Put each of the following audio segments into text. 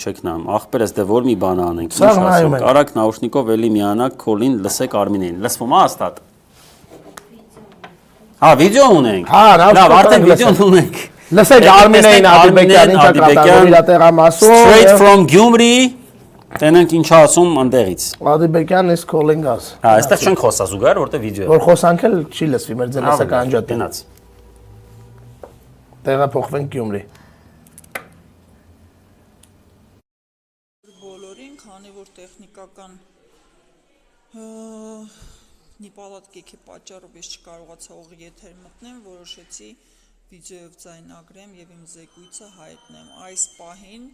Չեք նայում, ախպերս դե որ մի բան անենք, Սա նայում ենք։ Կարակ նաուշնիկով էլի միանակ, Քոլին լսեք Արմինեին, լսվում է հաստատ։ Հա, վիդեո ունենք։ Հա, լավ, արդեն վիդեոն ունենք։ Լսեք Արմինեին Ադիբեկյանին ճակատագրում իր տեղամ ասում։ Straight from Gyumri, տենենք ինչ ասում այնտեղից։ Ադիբեկյանն is calling us։ Հա, այստեղ չենք խոսա զուգահեռ, որտեղ վիդեո է։ Որ խոսանք էլ չի լսվի, մեր ձեռնասական անջատի։ Գնաց։ Տեղափոխվենք Գյումրի։ Բոլորին, քանի որ տեխնիկական նիպալատկեքի պատճառով ես չկարողացա ուղիղ եթեր մտնեմ, որոշեցի վիդեոյով ձայնագրեմ եւ իմ զեկույցը հայտնեմ։ Այս պահին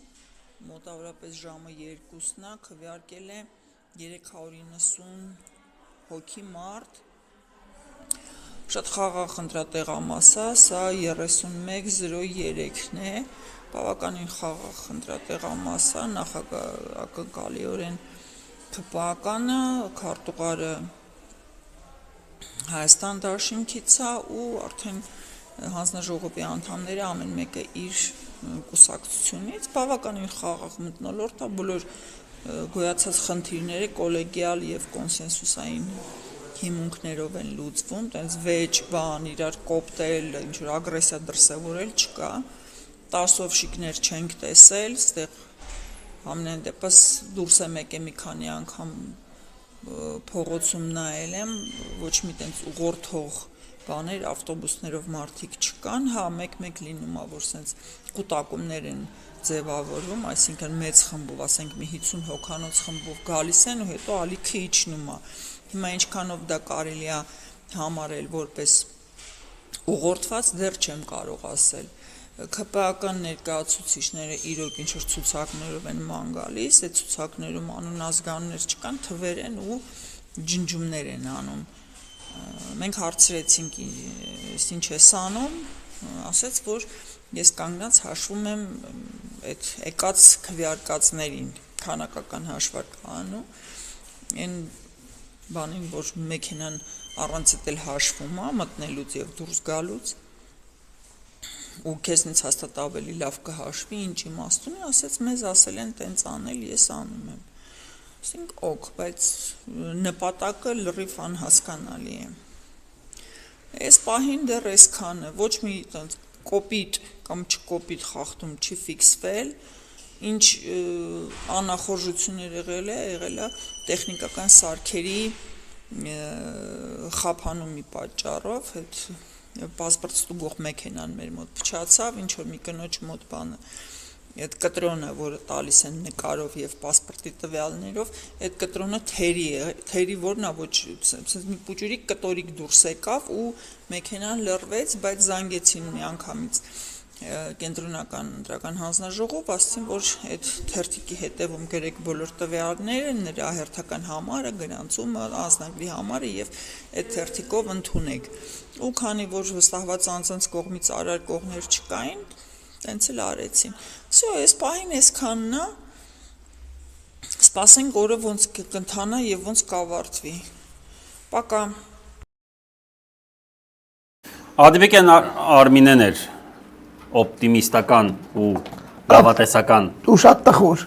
մոտավորապես ժամը 2-ն է, քվեարկել է 390 հոգի մարդ։ Շատ խաղաղ ընտրատեղամաս է, սա 3103-ն է, բավականին խաղաղ ընտրատեղամաս է, ակնկալիորեն ԿՊԱ-կանը, քարտուղարը Հայաստան դաշինքից է ու արդեն հանձնաժողովի անդամները ամեն մեկը իր կուսակցությունից բավականին խաղաղ մթնոլորտ է, բոլոր գոյացած խնդիրները կոլեգիալ եւ կոնսենսուսային հիմունքներով են լուծվում, տենց վեճ բան, իրար կոպտել, ինչ որ ագրեսիա դրսևորել չկա, տասովշիկներ չենք տեսել, ստեղ ամեն դեպս դուրս եմ եկել մի քանի անգամ փողոցում նայել եմ, ոչ մի տենց ուղղորդող բաներ, ավտոբուսներով մարդիկ չկան, հա, մեկ-մեկ լինում է, որ սենց կուտակումներ են ձևավորվում, այսինքն մեծ խմբով, ասենք մի 50 հոգանոց խմբով գալիս են ու հետո ալիքը իջնում է։ Հիմա ինչքանով դա կարելի է համարել որպես ուղղորդված, դեռ չեմ կարող ասել։ ԿՊԱ-կան ներկայացուցիչները իրոք ինչ-որ ցուցակներով են ման գալիս, այդ ցուցակներում անուն-ազգանուններ չկան, թվեր են ու ջնջումներ են անում։ Մենք հարցրեցինք, ինչ ես անում, ասաց, որ ես կանգնած հաշվում եմ այդ եկած քվեարկածներին, քանակական հաշվարկ անում, այն բանին, որ մեքենան առանց էլ հաշվում է, մտնելուց եւ դուրս գալուց, ու քեզնից հաստատ ավելի լավ կհաշվի, ինչ իմաստ ունի, ասաց մեզ ասել են տենց անել, ես անում եմ։ Ասենք օք, բայց նպատակը լրիվ անհասկանալի է։ Այս պահին դեռ այսքանը, ոչ մի տենց կոպիտ կամ չկոպիտ խախտում չի ֆիքսվել, ինչ անախորժություններ եղել է տեխնիկական սարքերի խափանումի պատճառով, այդ պասպորտ ստուգող մեքենան մեր մոտ փչացավ, ինչ որ մի կնոջ մոտ բանը, այդ կտրոնը, որը տալիս են նկարով եւ պասպորտի տվյալներով, այդ կտրոնը թերի որն է, ոչ մի պուճուրիկ կտորիկ դուրս եկավ ու մեքենան լռվեց, բայց զանգեցին մի անգամից կենտրոնական ընտրական հանձնաժողով, ասացին, որ այդ թերթիկի հետևում գրեք բոլոր տվյալները, նրա հերթական համարը, գրանցումը, անձնագրի համարը եւ այդ թերթիկով ընդունեք։ Ու քանի որ վստահված անձանց կողմից արարքողներ չկային, տենց էլ արեցին։ Всё, այս պահին այսքանն է։ Սպասենք օրը ոնց կընթանա եւ ոնց կավարտվի։ Պակա։ Ադիբեկյան Արմինեն էր օպտիմիստական ու գավաթեսական։ Դու շատ տխուր։